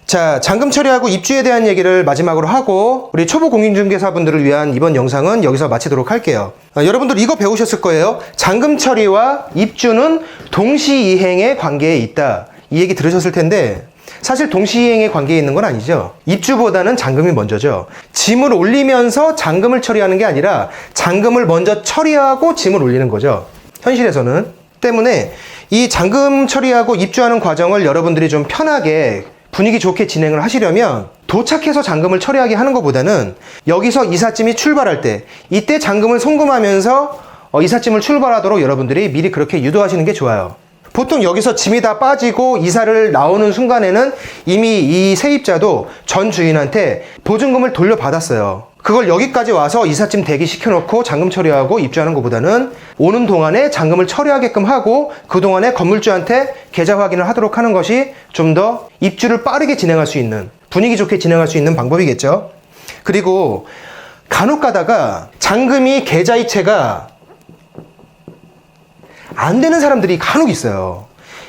자, 잔금 처리하고 입주에 대한 얘기를 마지막으로 하고 우리 초보 공인중개사분들을 위한 이번 영상은 여기서 마치도록 할게요. 여러분들 이거 배우셨을 거예요. 잔금 처리와 입주는 동시이행의 관계에 있다. 이 얘기 들으셨을 텐데 사실 동시이행의 관계에 있는 건 아니죠. 입주보다는 잔금이 먼저죠. 짐을 올리면서 잔금을 처리하는 게 아니라 잔금을 먼저 처리하고 짐을 올리는 거죠. 현실에서는. 때문에 이 잔금 처리하고 입주하는 과정을 여러분들이 좀 편하게 분위기 좋게 진행을 하시려면 도착해서 잔금을 처리하게 하는 것보다는 여기서 이삿짐이 출발할 때 이때 잔금을 송금하면서 이삿짐을 출발하도록 여러분들이 미리 그렇게 유도하시는 게 좋아요. 보통 여기서 짐이 다 빠지고 이사를 나오는 순간에는 이미 이 세입자도 전 주인한테 보증금을 돌려받았어요. 그걸 여기까지 와서 이삿짐 대기시켜놓고 잔금 처리하고 입주하는 것보다는 오는 동안에 잔금을 처리하게끔 하고 그동안에 건물주한테 계좌 확인을 하도록 하는 것이 좀 더 입주를 빠르게 진행할 수 있는, 분위기 좋게 진행할 수 있는 방법이겠죠. 그리고 간혹 가다가 잔금이 계좌이체가 안 되는 사람들이 간혹 있어요.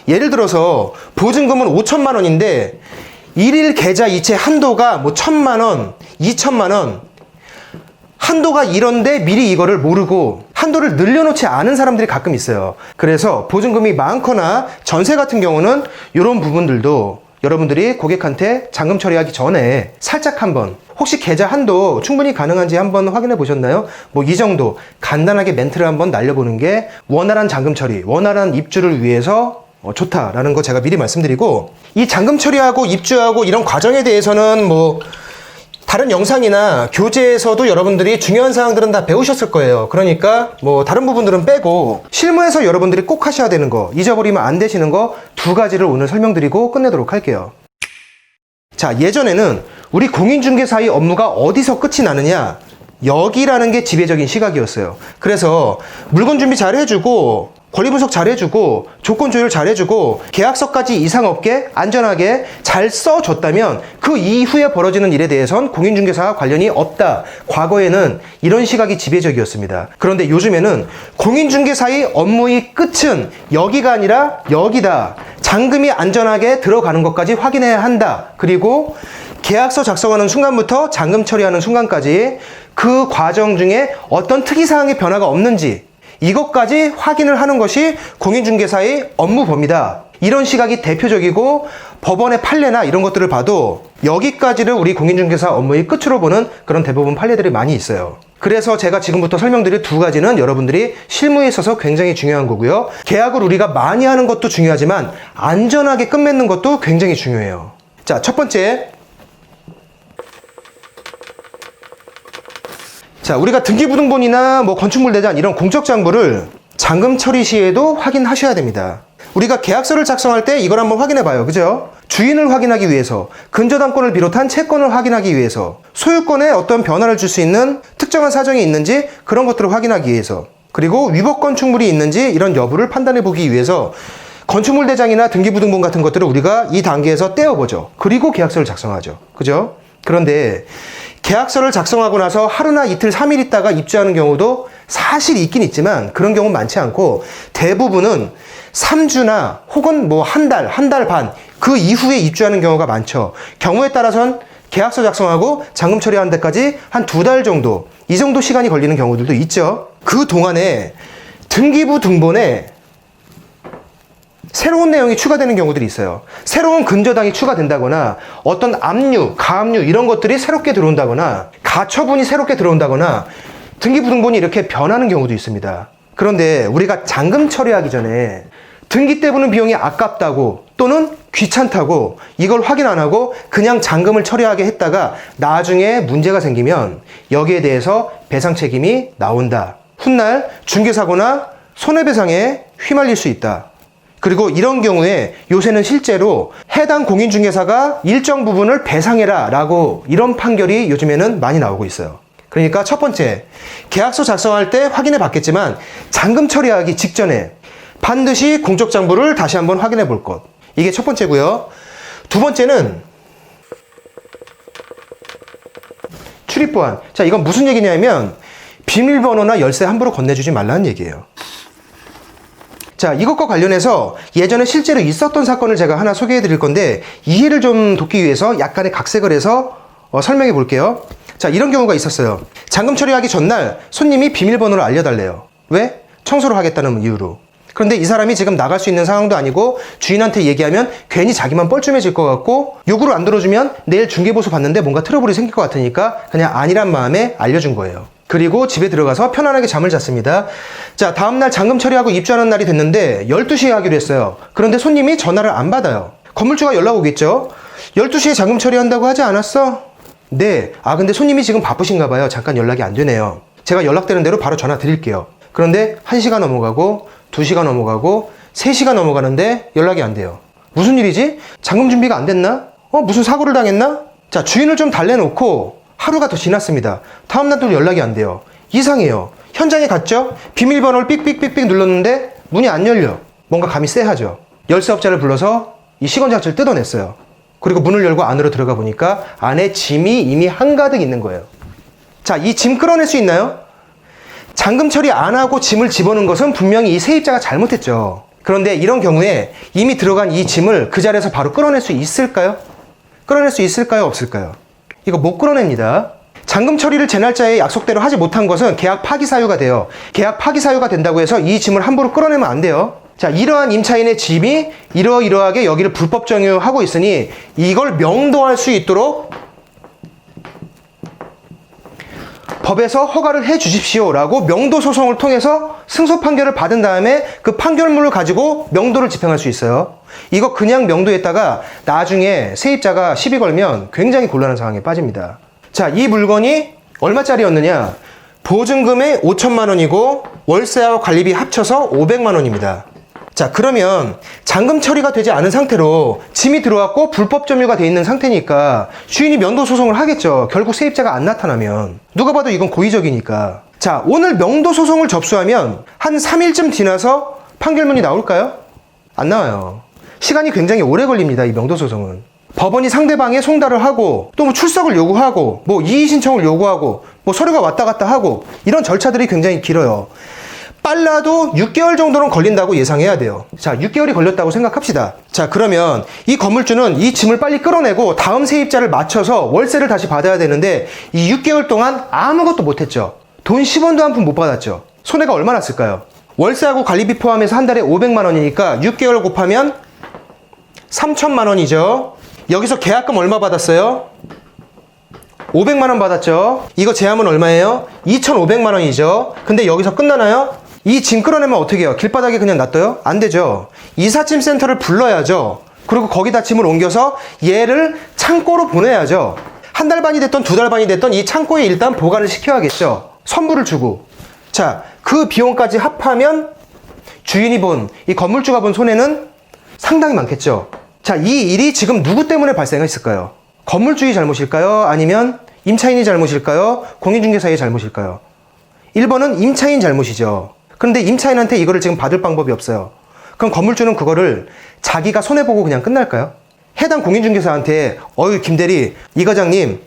예를 들어서 보증금은 5천만 원인데 일일 계좌 이체 한도가 뭐 1,000만 원, 2천만 원 한도가 이런데 미리 이거를 모르고 한도를 늘려놓지 않은 사람들이 가끔 있어요. 그래서 보증금이 많거나 전세 같은 경우는 이런 부분들도 여러분들이 고객한테 잔금 처리하기 전에 살짝 한번 혹시 계좌 한도 충분히 가능한지 한번 확인해 보셨나요? 뭐 이 정도 간단하게 멘트를 한번 날려보는 게 원활한 잔금 처리, 원활한 입주를 위해서 좋다라는 거 제가 미리 말씀드리고, 이 잔금 처리하고 입주하고 이런 과정에 대해서는 뭐 다른 영상이나 교재에서도 여러분들이 중요한 사항들은 다 배우셨을 거예요. 그러니까 뭐 다른 부분들은 빼고 실무에서 여러분들이 꼭 하셔야 되는 거, 잊어버리면 안 되시는 거 두 가지를 오늘 설명드리고 끝내도록 할게요. 자, 예전에는 우리 공인중개사의 업무가 어디서 끝이 나느냐, 여기라는 게 지배적인 시각이었어요. 그래서 물건 준비 잘 해주고 권리 분석 잘 해주고 조건 조율 잘 해주고 계약서까지 이상 없게 안전하게 잘 써줬다면 그 이후에 벌어지는 일에 대해선 공인중개사와 관련이 없다. 과거에는 이런 시각이 지배적이었습니다. 그런데 요즘에는 공인중개사의 업무의 끝은 여기가 아니라 여기다. 잔금이 안전하게 들어가는 것까지 확인해야 한다. 그리고 계약서 작성하는 순간부터 잔금 처리하는 순간까지 그 과정 중에 어떤 특이사항의 변화가 없는지 이것까지 확인을 하는 것이 공인중개사의 업무범위다. 이런 시각이 대표적이고 법원의 판례나 이런 것들을 봐도 여기까지를 우리 공인중개사 업무의 끝으로 보는 그런 대부분 판례들이 많이 있어요. 그래서 제가 지금부터 설명드릴 두 가지는 여러분들이 실무에 있어서 굉장히 중요한 거고요. 계약을 우리가 많이 하는 것도 중요하지만 안전하게 끝맺는 것도 굉장히 중요해요. 자, 첫 번째. 자, 우리가 등기부등본이나 뭐 건축물대장 이런 공적 장부를 잔금 처리 시에도 확인하셔야 됩니다. 우리가 계약서를 작성할 때 이걸 한번 확인해 봐요. 그죠? 주인을 확인하기 위해서, 근저당권을 비롯한 채권을 확인하기 위해서, 소유권에 어떤 변화를 줄 수 있는 특정한 사정이 있는지 그런 것들을 확인하기 위해서, 그리고 위법 건축물이 있는지 이런 여부를 판단해 보기 위해서 건축물대장이나 등기부등본 같은 것들을 우리가 이 단계에서 떼어보죠. 그리고 계약서를 작성하죠. 그죠? 그런데 계약서를 작성하고 나서 하루나 이틀, 3일 있다가 입주하는 경우도 사실 있긴 있지만 그런 경우는 많지 않고 대부분은 3주나 혹은 뭐 한 달 반 그 이후에 입주하는 경우가 많죠. 경우에 따라서는 계약서 작성하고 잔금 처리하는 데까지 한 2달 정도, 이 정도 시간이 걸리는 경우들도 있죠. 그 동안에 등기부 등본에 새로운 내용이 추가되는 경우들이 있어요. 새로운 근저당이 추가된다거나 어떤 압류, 가압류 이런 것들이 새롭게 들어온다거나 가처분이 새롭게 들어온다거나 등기부등본이 이렇게 변하는 경우도 있습니다. 그런데 우리가 잔금 처리하기 전에 등기 때 부는 비용이 아깝다고 또는 귀찮다고 이걸 확인 안 하고 그냥 잔금을 처리하게 했다가 나중에 문제가 생기면 여기에 대해서 배상 책임이 나온다. 훗날 중개사고나 손해배상에 휘말릴 수 있다. 그리고 이런 경우에 요새는 실제로 해당 공인중개사가 일정 부분을 배상해라 라고 이런 판결이 요즘에는 많이 나오고 있어요. 그러니까 첫 번째, 계약서 작성할 때 확인해 봤겠지만 잔금 처리하기 직전에 반드시 공적장부를 다시 한번 확인해 볼 것. 이게 첫 번째고요. 두 번째는 출입보안. 자, 이건 무슨 얘기냐면 비밀번호나 열쇠 함부로 건네주지 말라는 얘기예요. 자, 이것과 관련해서 예전에 실제로 있었던 사건을 제가 하나 소개해 드릴 건데 이해를 좀 돕기 위해서 약간의 각색을 해서 설명해 볼게요. 자, 이런 경우가 있었어요. 잔금 처리하기 전날 손님이 비밀번호를 알려달래요. 왜? 청소를 하겠다는 이유로. 그런데 이 사람이 지금 나갈 수 있는 상황도 아니고 주인한테 얘기하면 괜히 자기만 뻘쭘해질 것 같고 요구를 안 들어주면 내일 중개보수 받는데 뭔가 트러블이 생길 것 같으니까 그냥 아니란 마음에 알려준 거예요. 그리고 집에 들어가서 편안하게 잠을 잤습니다. 자, 다음날 잔금 처리하고 입주하는 날이 됐는데 12시에 하기로 했어요. 그런데 손님이 전화를 안 받아요. 건물주가 연락 오겠죠. 12시에 잔금 처리한다고 하지 않았어? 네. 아, 근데 손님이 지금 바쁘신가 봐요. 잠깐 연락이 안 되네요. 제가 연락되는 대로 바로 전화 드릴게요. 그런데 1시가 넘어가고 2시가 넘어가고 3시가 넘어가는데 연락이 안 돼요. 무슨 일이지? 잔금 준비가 안 됐나? 무슨 사고를 당했나? 자, 주인을 좀 달래놓고 하루가 더 지났습니다. 다음날도 연락이 안 돼요. 이상해요. 현장에 갔죠? 비밀번호를 삑삑삑삑 눌렀는데 문이 안 열려. 뭔가 감이 쎄하죠. 열쇠업자를 불러서 이 시건장치를 뜯어냈어요. 그리고 문을 열고 안으로 들어가 보니까 안에 짐이 이미 한가득 있는 거예요. 자, 이 짐 끌어낼 수 있나요? 잔금 처리 안 하고 짐을 집어넣은 것은 분명히 이 세입자가 잘못했죠. 그런데 이런 경우에 이미 들어간 이 짐을 그 자리에서 바로 끌어낼 수 있을까요? 끌어낼 수 있을까요? 없을까요? 이거 못 끌어냅니다. 잔금 처리를 제 날짜에 약속대로 하지 못한 것은 계약 파기 사유가 돼요. 계약 파기 사유가 된다고 해서 이 짐을 함부로 끌어내면 안 돼요. 자, 이러한 임차인의 짐이 이러이러하게 여기를 불법 점유하고 있으니 이걸 명도할 수 있도록 법에서 허가를 해 주십시오 라고 명도 소송을 통해서 승소 판결을 받은 다음에 그 판결문을 가지고 명도를 집행할 수 있어요. 이거 그냥 명도했다가 나중에 세입자가 시비 걸면 굉장히 곤란한 상황에 빠집니다. 자, 이 물건이 얼마짜리였느냐? 보증금이 5천만 원이고 월세와 관리비 합쳐서 500만 원입니다. 자, 그러면 잔금 처리가 되지 않은 상태로 짐이 들어왔고 불법 점유가 돼 있는 상태니까 주인이 명도 소송을 하겠죠. 결국 세입자가 안 나타나면. 누가 봐도 이건 고의적이니까. 자, 오늘 명도 소송을 접수하면 한 3일쯤 지나서 판결문이 나올까요? 안 나와요. 시간이 굉장히 오래 걸립니다. 이 명도 소송은. 법원이 상대방의 송달을 하고 또 뭐 출석을 요구하고 뭐 이의 신청을 요구하고 뭐 서류가 왔다 갔다 하고 이런 절차들이 굉장히 길어요. 빨라도 6개월 정도는 걸린다고 예상해야 돼요. 자, 6개월이 걸렸다고 생각합시다. 자, 그러면 이 건물주는 이 짐을 빨리 끌어내고 다음 세입자를 맞춰서 월세를 다시 받아야 되는데 이 6개월 동안 아무것도 못했죠. 돈 10원도 한 푼 못 받았죠. 손해가 얼마나 쓸까요? 월세하고 관리비 포함해서 한 달에 500만 원이니까 6개월 곱하면 3천만 원이죠. 여기서 계약금 얼마 받았어요? 500만 원 받았죠. 이거 제함은 얼마예요? 2,500만 원이죠. 근데 여기서 끝나나요? 이 짐 끌어내면 어떻게 해요? 길바닥에 그냥 놔둬요? 안 되죠. 이삿짐 센터를 불러야죠. 그리고 거기다 짐을 옮겨서 얘를 창고로 보내야죠. 한 달 반이 됐던 두 달 반이 됐던 이 창고에 일단 보관을 시켜야겠죠. 선불을 주고. 자, 그 비용까지 합하면 주인이 본, 이 건물주가 본 손해는 상당히 많겠죠. 자, 이 일이 지금 누구 때문에 발생했을까요? 건물주의 잘못일까요? 아니면 임차인이 잘못일까요? 공인중개사의 잘못일까요? 1번은 임차인 잘못이죠. 그런데 임차인한테 이거를 지금 받을 방법이 없어요. 그럼 건물주는 그거를 자기가 손해보고 그냥 끝날까요? 해당 공인중개사한테 김대리, 이 과장님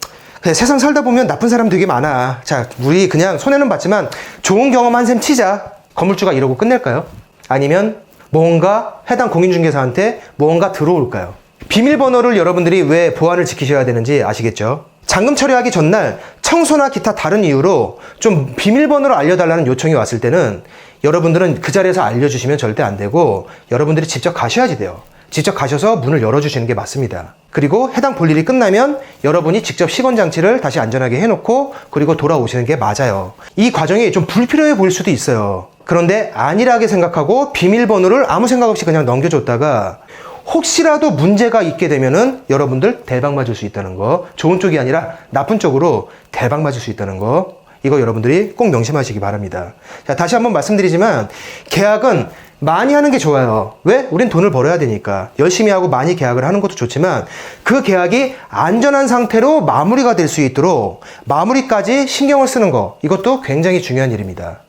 세상 살다 보면 나쁜 사람 되게 많아. 자, 우리 그냥 손해는 봤지만 좋은 경험 한 셈 치자. 건물주가 이러고 끝낼까요? 아니면 뭔가 해당 공인중개사한테 뭔가 들어올까요? 비밀번호를 여러분들이 왜 보안을 지키셔야 되는지 아시겠죠? 잔금 처리하기 전날 청소나 기타 다른 이유로 좀 비밀번호를 알려달라는 요청이 왔을 때는 여러분들은 그 자리에서 알려주시면 절대 안 되고 여러분들이 직접 가셔야지 돼요. 직접 가셔서 문을 열어주시는 게 맞습니다. 그리고 해당 볼일이 끝나면 여러분이 직접 시건장치를 다시 안전하게 해놓고 그리고 돌아오시는 게 맞아요. 이 과정이 좀 불필요해 보일 수도 있어요. 그런데 안일하게 생각하고 비밀번호를 아무 생각 없이 그냥 넘겨줬다가 혹시라도 문제가 있게 되면은 여러분들 대박 맞을 수 있다는 거. 좋은 쪽이 아니라 나쁜 쪽으로 대박 맞을 수 있다는 거. 이거 여러분들이 꼭 명심하시기 바랍니다. 자, 다시 한번 말씀드리지만 계약은 많이 하는 게 좋아요. 왜? 우린 돈을 벌어야 되니까. 열심히 하고 많이 계약을 하는 것도 좋지만 그 계약이 안전한 상태로 마무리가 될 수 있도록 마무리까지 신경을 쓰는 거. 이것도 굉장히 중요한 일입니다.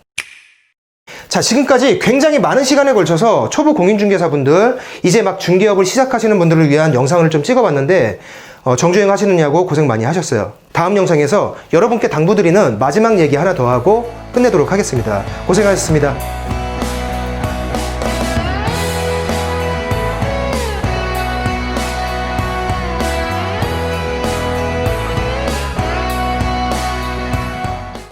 자, 지금까지 굉장히 많은 시간에 걸쳐서 초보 공인중개사분들, 이제 막 중개업을 시작하시는 분들을 위한 영상을 좀 찍어봤는데 정주행 하시느냐고 고생 많이 하셨어요. 다음 영상에서 여러분께 당부드리는 마지막 얘기 하나 더 하고 끝내도록 하겠습니다. 고생하셨습니다.